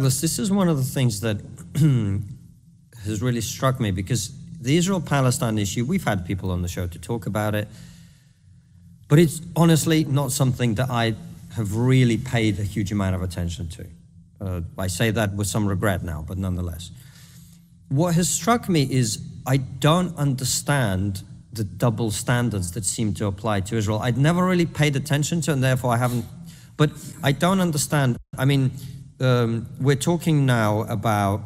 Douglas, this is one of the things that has really struck me, because the Israel-Palestine issue, we've had people on the show to talk about it, but it's honestly not something that I have really paid a huge amount of attention to. I say that with some regret now, but nonetheless. What has struck me is I don't understand the double standards that seem to apply to Israel. I'd never really paid attention to, and therefore I haven't, but I don't understand. I mean, we're talking now about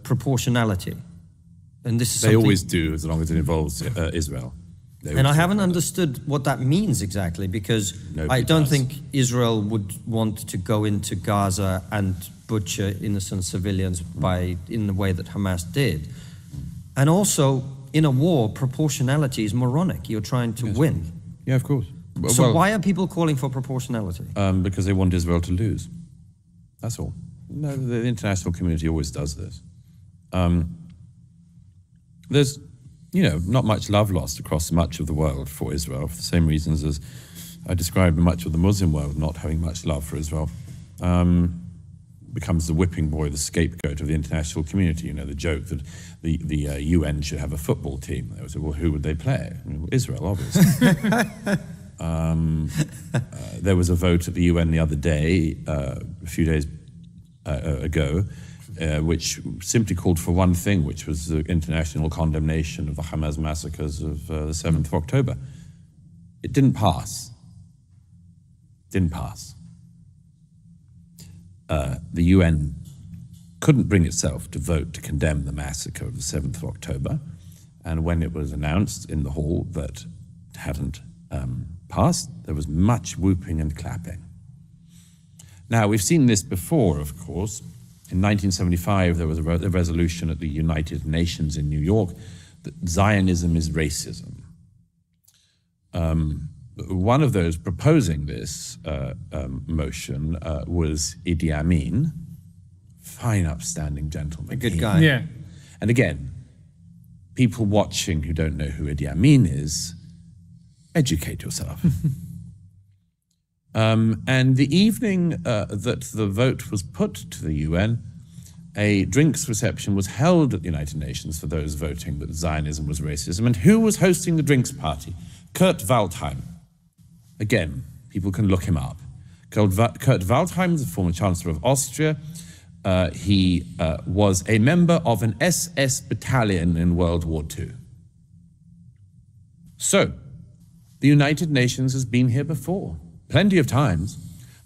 proportionality. And this is they always do, as long as it involves Israel. And I haven't understood what that means exactly, because I don't think Israel would want to go into Gaza and butcher innocent civilians in the way that Hamas did. And also, in a war, proportionality is moronic. You're trying to win. Yeah, of course. So why are people calling for proportionality? Because they want Israel to lose. That's all. No, the international community always does this. There's, not much love lost across much of the world for Israel, for the same reasons as I described much of the Muslim world not having much love for Israel. Becomes the whipping boy, the scapegoat of the international community. The joke that the UN should have a football team. They would say, well, who would they play? Israel, obviously. There was a vote at the UN the other day, a few days ago, which simply called for one thing, which was the international condemnation of the Hamas massacres of the 7th of October. It didn't pass. Didn't pass. The UN couldn't bring itself to vote to condemn the massacre of the 7th of October, and when it was announced in the hall that it hadn't passed, there was much whooping and clapping. Now, we've seen this before, of course. In 1975, there was a resolution at the United Nations in New York that Zionism is racism. One of those proposing this motion was Idi Amin, fine, upstanding gentleman. A good guy. Yeah. And again, people watching who don't know who Idi Amin is, educate yourself. And the evening that the vote was put to the UN, a drinks reception was held at the United Nations for those voting that Zionism was racism. And who was hosting the drinks party? Kurt Waldheim. Again, people can look him up. Kurt Waldheim is the former Chancellor of Austria. He was a member of an SS battalion in World War II. So, the United Nations has been here before, plenty of times.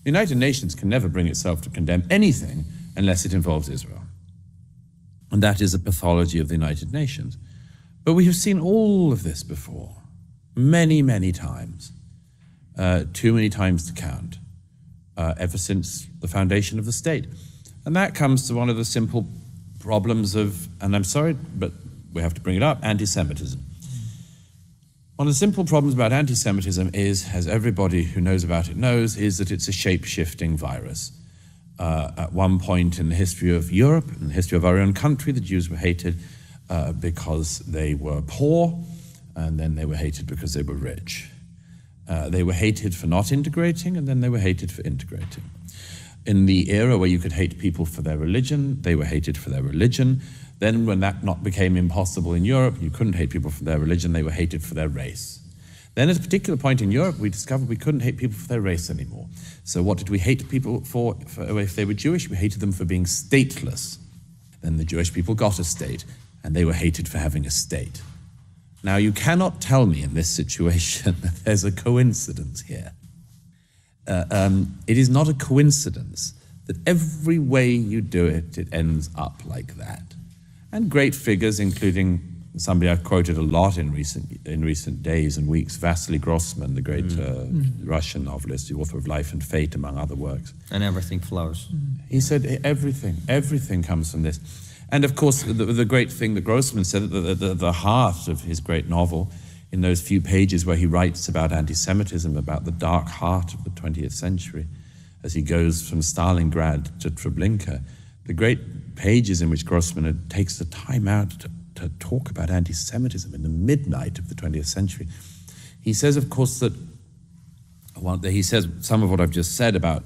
The United Nations can never bring itself to condemn anything unless it involves Israel. And that is a pathology of the United Nations. But we have seen all of this before, many, many times. Too many times to count, ever since the foundation of the state. And that comes to one of the simple problems of, and I'm sorry, but we have to bring it up, anti-Semitism. One of the simple problems about anti-Semitism is, as everybody who knows about it knows, is that it's a shape-shifting virus. At one point in the history of Europe, in the history of our own country, the Jews were hated because they were poor, and then they were hated because they were rich. They were hated for not integrating, and then they were hated for integrating. In the era where you could hate people for their religion, they were hated for their religion. Then when that became impossible in Europe, you couldn't hate people for their religion, they were hated for their race. Then at a particular point in Europe, we discovered we couldn't hate people for their race anymore. So what did we hate people for if they were Jewish? We hated them for being stateless. Then the Jewish people got a state, and they were hated for having a state. Now, you cannot tell me in this situation that there's a coincidence here. It is not a coincidence that every way you do it, it ends up like that. And great figures, including somebody I've quoted a lot in recent days and weeks, Vasily Grossman, the great Russian novelist, the author of Life and Fate, among other works. And everything flows. He said everything comes from this. And of course, the great thing that Grossman said, the heart of his great novel, in those few pages where he writes about anti-Semitism, about the dark heart of the 20th century, as he goes from Stalingrad to Treblinka, the great pages in which Grossman takes the time out to talk about anti-Semitism in the midnight of the 20th century. He says, of course, that he says some of what I've just said about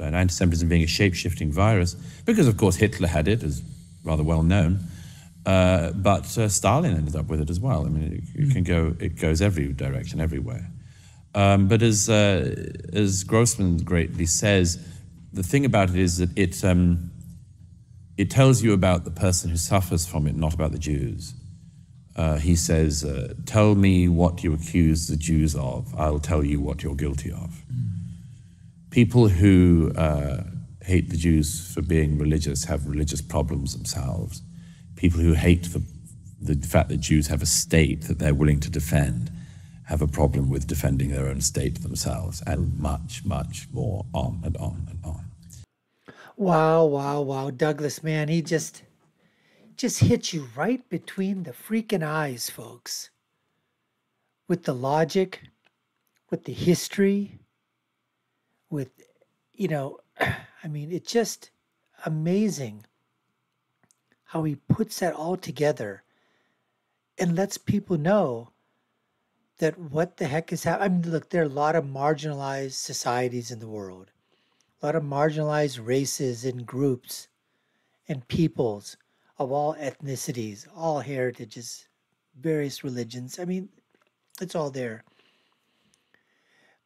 anti-Semitism being a shape-shifting virus, because of course Hitler had it, as rather well known, but Stalin ended up with it as well. I mean, it goes every direction, everywhere. But as Grossman greatly says, the thing about it is that it tells you about the person who suffers from it, not about the Jews. He says, tell me what you accuse the Jews of, I'll tell you what you're guilty of. People who hate the Jews for being religious have religious problems themselves. People who hate the fact that Jews have a state that they're willing to defend have a problem with defending their own state themselves, and much, much more, on and on and on. Wow, wow, wow. Douglas, man, he just hit you right between the freaking eyes, folks. With the logic, with the history, with, I mean, it's just amazing how he puts that all together and lets people know that what the heck is happening. I mean, look, there are a lot of marginalized societies in the world, a lot of marginalized races and groups and peoples of all ethnicities, all heritages, various religions. I mean, it's all there.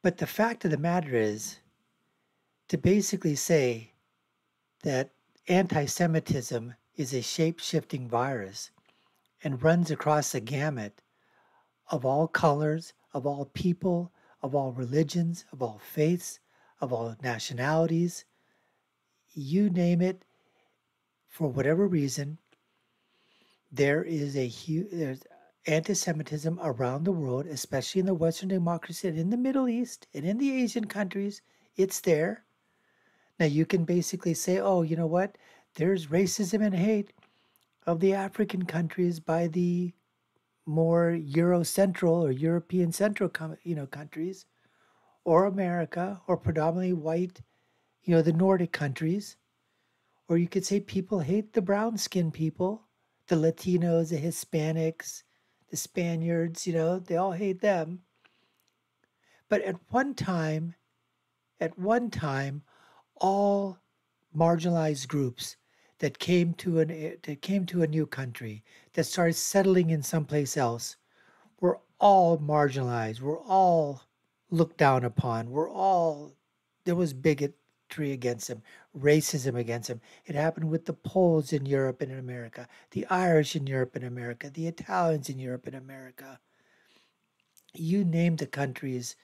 But the fact of the matter is to basically say that anti-Semitism is a shape-shifting virus and runs across the gamut of all colors, of all people, of all religions, of all faiths, of all nationalities, you name it, for whatever reason, there's anti-Semitism around the world, especially in the Western democracy and in the Middle East and in the Asian countries. It's there. Now you can basically say, oh, you know what? There's racism and hate of the African countries by the more Eurocentral or European central, countries, or America, or predominantly white, the Nordic countries. Or you could say people hate the brown-skinned people, the Latinos, the Hispanics, the Spaniards, they all hate them. But at one time, all marginalized groups that came to a new country, that started settling in someplace else, were all marginalized, were all looked down upon, there was bigotry against them, racism against them. It happened with the Poles in Europe and in America, the Irish in Europe and America, the Italians in Europe and America. You name the countries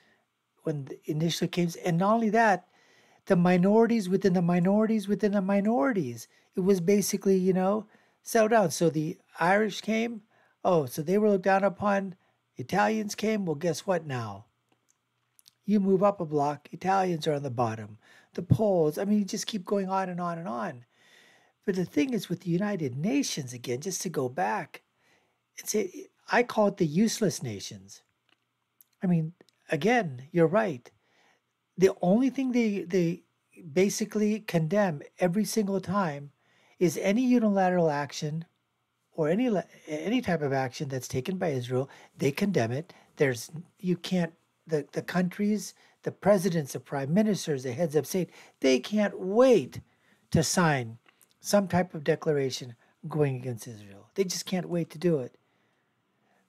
when it initially came. And not only that, the minorities within the minorities within the minorities. It was basically, settled down. So the Irish came. Oh, so they were looked down upon. Italians came. Well, guess what now? You move up a block, Italians are on the bottom. The Poles, I mean, you just keep going on and on and on. But the thing is with the United Nations, again, just to go back, I call it the useless nations. I mean, again, you're right. The only thing they basically condemn every single time is any unilateral action or any type of action that's taken by Israel. They condemn it. The countries, the presidents, the prime ministers, the heads of state, they can't wait to sign some type of declaration going against Israel. They just can't wait to do it.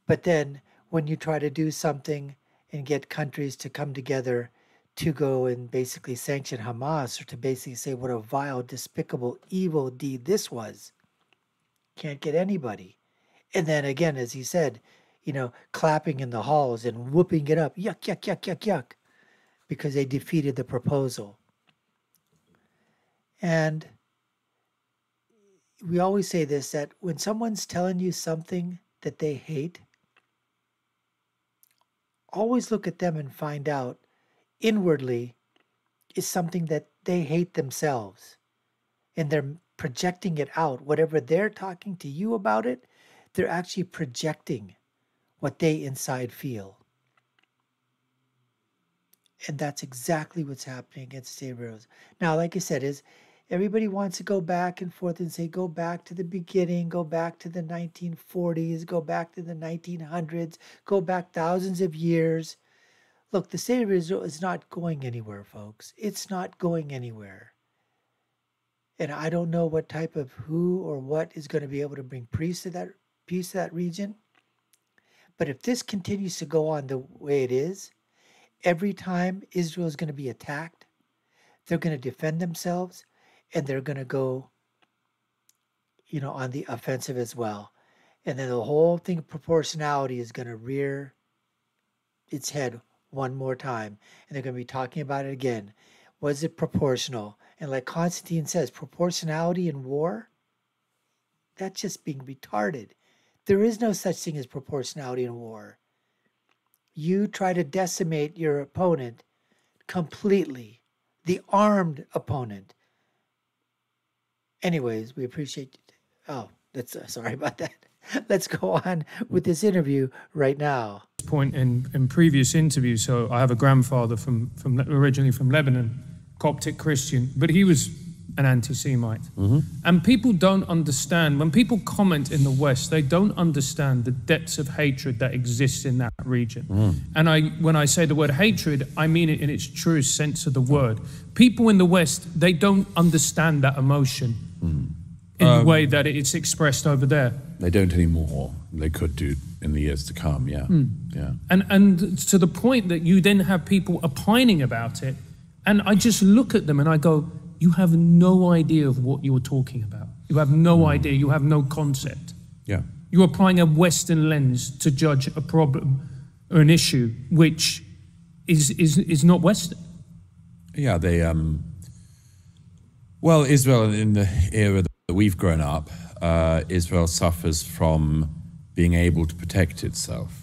But then when you try to do something and get countries to come together to go and basically sanction Hamas, or to basically say what a vile, despicable, evil deed this was, can't get anybody. And then again, as he said, clapping in the halls and whooping it up, yuck, yuck, yuck, yuck, yuck, because they defeated the proposal. And we always say this, that when someone's telling you something that they hate, always look at them and find out inwardly is something that they hate themselves. And they're projecting it out. Whatever they're talking to you about it, they're actually projecting what they inside feel. And that's exactly what's happening against state railroads. Now, like I said, everybody wants to go back and forth and say, go back to the beginning, go back to the 1940s, go back to the 1900s, go back thousands of years. Look, the state of Israel is not going anywhere, folks. It's not going anywhere. And I don't know what type of who or what is going to be able to bring peace to that region. But if this continues to go on the way it is, every time Israel is going to be attacked, they're going to defend themselves, and they're going to go, on the offensive as well. And then the whole thing of proportionality is going to rear its head one more time. And they're going to be talking about it again. Was it proportional? And like Constantine says, proportionality in war, that's just being retarded. There is no such thing as proportionality in war. You try to decimate your opponent completely, the armed opponent. Anyways, we appreciate it. Oh, that's sorry about that. Let's go on with this interview right now. Point in previous interviews. So I have a grandfather from originally from Lebanon, Coptic Christian, but he was an anti-Semite. And people don't understand, when people comment in the West, they don't understand the depths of hatred that exists in that region. And when I say the word hatred, I mean it in its truest sense of the word. People in the West, they don't understand that emotion in the way that it's expressed over there. They don't anymore. They could do in the years to come, yeah. Yeah. And to the point that you then have people opining about it, and I just look at them and I go, you have no idea of what you're talking about. You have no idea. You have no concept. Yeah. You're applying a Western lens to judge a problem or an issue which is not Western. Yeah, they well, Israel, in the era that we've grown up, Israel suffers from being able to protect itself.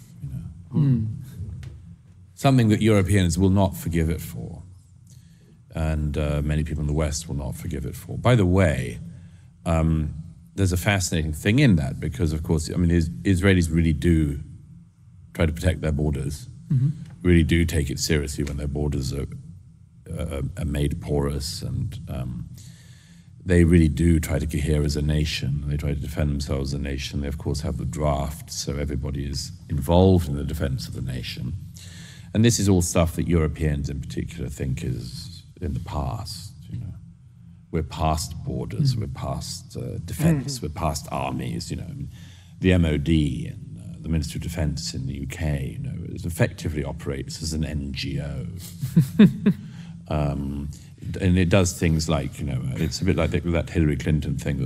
Something that Europeans will not forgive it for, and many people in the West will not forgive it for. By the way, there's a fascinating thing in that, because, of course, I mean, Israelis really do try to protect their borders, really do take it seriously when their borders are made porous, and they really do try to cohere as a nation. They try to defend themselves as a nation. They, of course, have the draft, so everybody is involved in the defense of the nation. And this is all stuff that Europeans in particular think is in the past. We're past borders, we're past defense, we're past armies. The MOD and the Ministry of Defense in the UK, it effectively operates as an NGO. And it does things like, it's a bit like that Hillary Clinton thing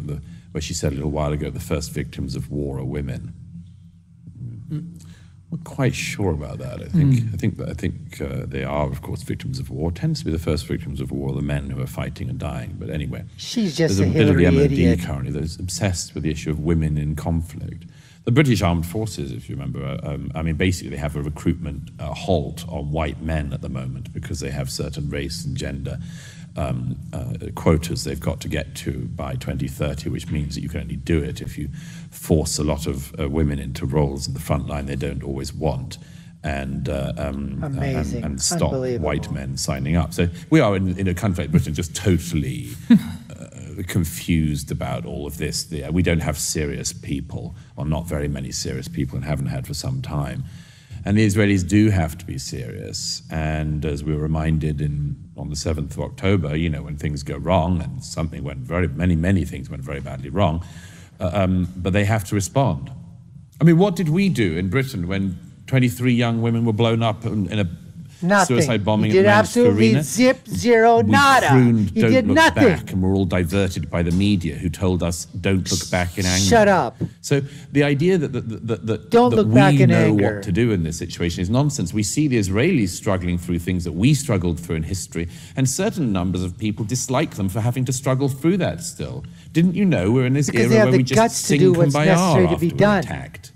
where she said a little while ago, the first victims of war are women. I'm not quite sure about that. I think they are, of course, victims of war. It tends to be the first victims of war, the men who are fighting and dying. But anyway, she's just there's a bit of the MOD idiot. currently that's obsessed with the issue of women in conflict. The British Armed Forces, if you remember, basically they have a recruitment halt on white men at the moment because they have certain race and gender quotas they've got to get to by 2030, which means that you can only do it if you force a lot of women into roles in the front line they don't always want, and stop white men signing up. So we are in a country like Britain just totally confused about all of this. We don't have serious people, or not very many serious people, and haven't had for some time. And the Israelis do have to be serious. And as we were reminded on the 7th of October, when things go wrong, and something went many things went very badly wrong, but they have to respond. I mean, what did we do in Britain when 23 young women were blown up in a suicide bombing you did at Manchester absolutely Arena? zip, zero, nada. Crooned, you don't did look nothing. back, and we're all diverted by the media who told us, don't look back in anger. Shut up. So the idea that Don't look we back in know anger. what to do in this situation is nonsense. We see the Israelis struggling through things that we struggled through in history, and certain numbers of people dislike them for having to struggle through that still. Didn't you know we're in this Because they era have where the we guts just to do sing what's kumbaya necessary to after be we're done. attacked?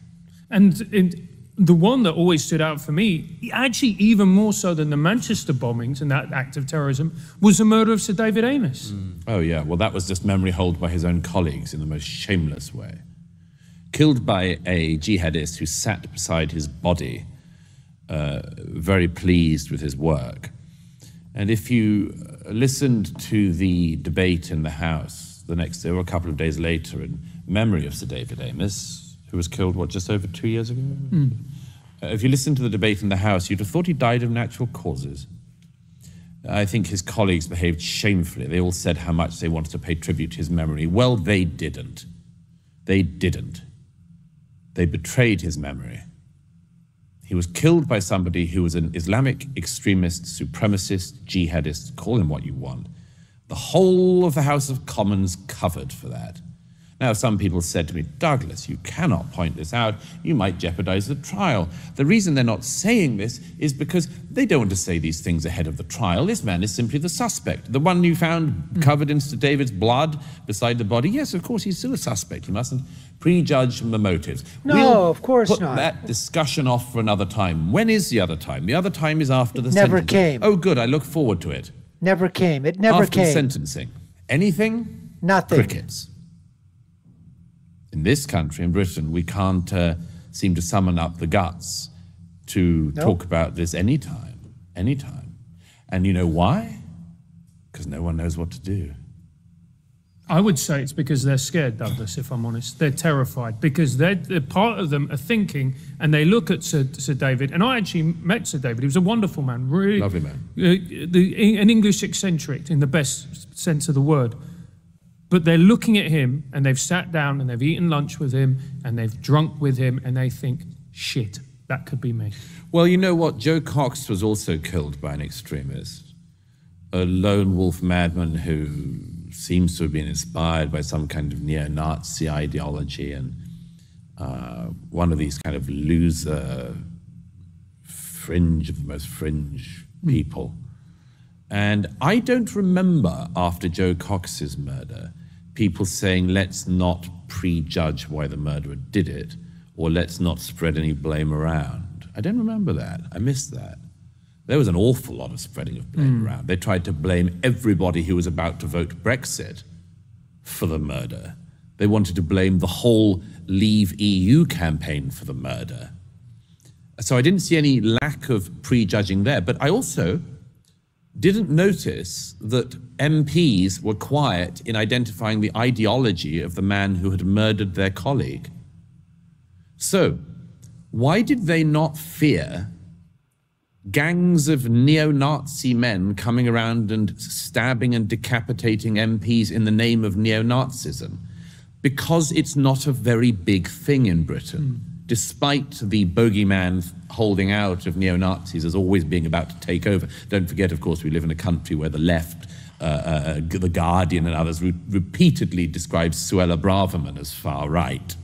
And the one that always stood out for me, actually even more so than the Manchester bombings and that act of terrorism, was the murder of Sir David Amos. Oh yeah, well that was just memory hold by his own colleagues in the most shameless way. Killed by a jihadist who sat beside his body, very pleased with his work. And if you listened to the debate in the House the next day or a couple of days later in memory of Sir David Amos, who was killed, just over 2 years ago? If you listen to the debate in the House, you'd have thought he died of natural causes. I think his colleagues behaved shamefully. They all said how much they wanted to pay tribute to his memory. Well, they didn't. They didn't. They betrayed his memory. He was killed by somebody who was an Islamic extremist, supremacist, jihadist, call him what you want. The whole of the House of Commons covered for that. Now, some people said to me, Douglas, you cannot point this out. You might jeopardize the trial. The reason they're not saying this is because they don't want to say these things ahead of the trial. This man is simply the suspect. The one you found covered in Sir David's blood beside the body. Yes, of course, he's still a suspect. You mustn't prejudge the motives. No, of course put not. That discussion off for another time. When is the other time? The other time is after the Never sentencing. came. Oh, good. I look forward to it. Never came. It never After came. the sentencing. Anything? Nothing. Crickets. In this country, in Britain, we can't seem to summon up the guts to talk about this anytime. And you know why? Because no one knows what to do. I would say it's because they're scared, Douglas, if I'm honest. They're terrified because they're part of them are thinking, and they look at Sir David, and I actually met Sir David. He was a wonderful man, really. Lovely man. An English eccentric in the best sense of the word. But they're looking at him, and they've sat down, and they've eaten lunch with him, and they've drunk with him, and they think, shit, that could be me. Well, you know what? Joe Cox was also killed by an extremist. A lone wolf madman who seems to have been inspired by some kind of neo-Nazi ideology and one of these kind of loser fringe of the most fringe people. And I don't remember, after Joe Cox's murder, people saying, let's not prejudge why the murderer did it, or let's not spread any blame around. I don't remember that. I missed that. There was an awful lot of spreading of blame around. They tried to blame everybody who was about to vote Brexit for the murder. They wanted to blame the whole Leave EU campaign for the murder. So I didn't see any lack of prejudging there, but I also didn't notice that MPs were quiet in identifying the ideology of the man who had murdered their colleague. So, why did they not fear gangs of neo-Nazi men coming around and stabbing and decapitating MPs in the name of neo-Nazism? Because it's not a very big thing in Britain. Despite the bogeyman holding out of neo-Nazis as always being about to take over. Don't forget, of course, we live in a country where the left, The Guardian and others repeatedly describe Suella Braverman as far right.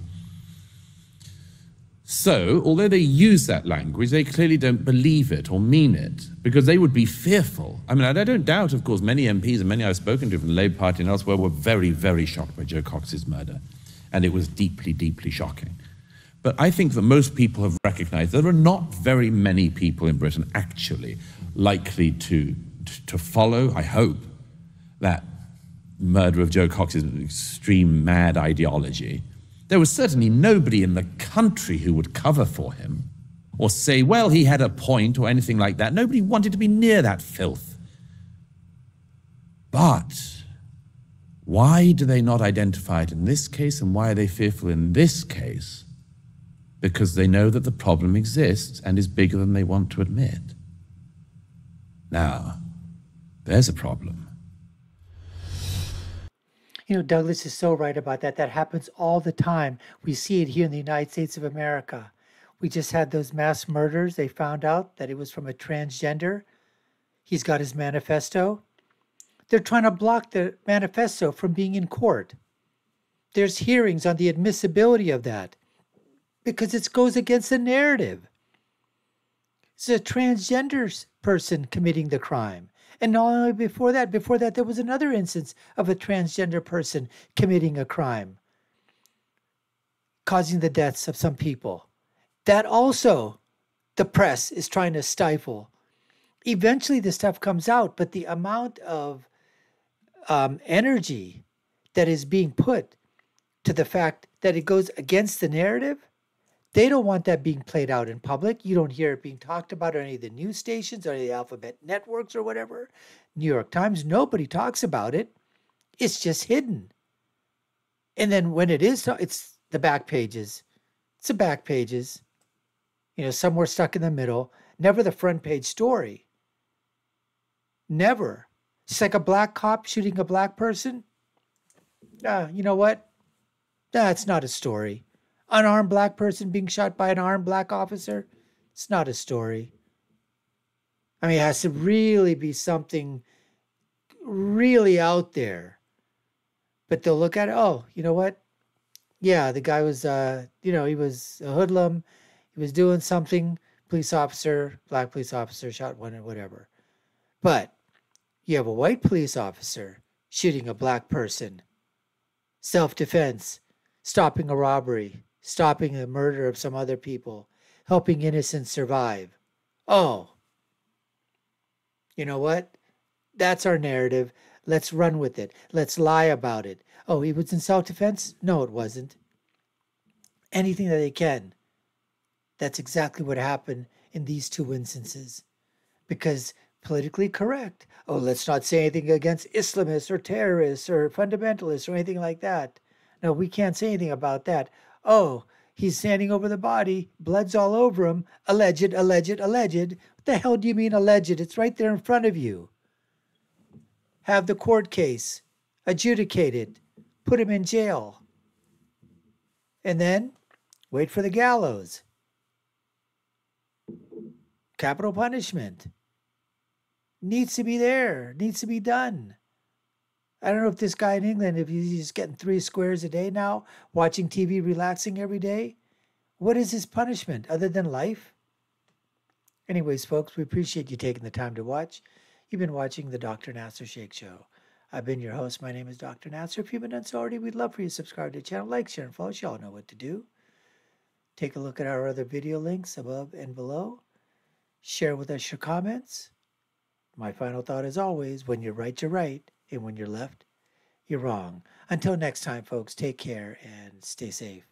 So, although they use that language, they clearly don't believe it or mean it, because they would be fearful. I mean, I don't doubt, of course, many MPs and many I've spoken to from the Labour Party and elsewhere were very, very shocked by Joe Cox's murder. And it was deeply, deeply shocking. But I think that most people have recognized there are not very many people in Britain actually likely to follow, I hope, that murder of Joe Cox's extreme mad ideology. There was certainly nobody in the country who would cover for him or say, well, he had a point or anything like that. Nobody wanted to be near that filth. But why do they not identify it in this case, and why are they fearful in this case? Because they know that the problem exists and is bigger than they want to admit. Now, there's a problem. You know, Douglas is so right about that. That happens all the time. We see it here in the United States of America. We just had those mass murders. They found out that it was from a transgender. He's got his manifesto. They're trying to block the manifesto from being in court. There's hearings on the admissibility of that because it goes against the narrative. It's a transgender person committing the crime. And not only before that there was another instance of a transgender person committing a crime, causing the deaths of some people. That also the press is trying to stifle. Eventually the stuff comes out, but the amount of energy that is being put to the fact that it goes against the narrative, they don't want that being played out in public. You don't hear it being talked about on any of the news stations or any of the alphabet networks or whatever. New York Times, nobody talks about it. It's just hidden. And then when it is, it's the back pages. It's the back pages. Somewhere stuck in the middle, never the front page story. Never. It's like a black cop shooting a black person. You know what? That's not a story. Unarmed black person being shot by an armed black officer. It's not a story. I mean, it has to really be something really out there. But they'll look at it. Oh, you know what? Yeah, the guy was, he was a hoodlum. He was doing something. Police officer, black police officer shot one or whatever. But you have a white police officer shooting a black person. Self-defense, stopping a robbery, stopping the murder of some other people, helping innocents survive. Oh, you know what? That's our narrative. Let's run with it. Let's lie about it. Oh, he was in self-defense? No, it wasn't. Anything that they can. That's exactly what happened in these two instances. Because politically correct. Oh, let's not say anything against Islamists or terrorists or fundamentalists or anything like that. No, we can't say anything about that. Oh, he's standing over the body. Blood's all over him. Alleged, alleged, alleged. What the hell do you mean alleged? It's right there in front of you. Have the court case. Adjudicate it. Put him in jail. And then wait for the gallows. Capital punishment. Needs to be there. Needs to be done. I don't know if this guy in England, if he's just getting 3 squares a day now, watching TV, relaxing every day. What is his punishment other than life? Anyways, folks, we appreciate you taking the time to watch. You've been watching the Dr. Nasir Shaikh Show. I've been your host. My name is Dr. Nasir. If you've been done so already, we'd love for you to subscribe to the channel, like, share, and follow. You all know what to do. Take a look at our other video links above and below. Share with us your comments. My final thought is always, when you're right, you're right. And when you're left, you're wrong. Until next time, folks, take care and stay safe.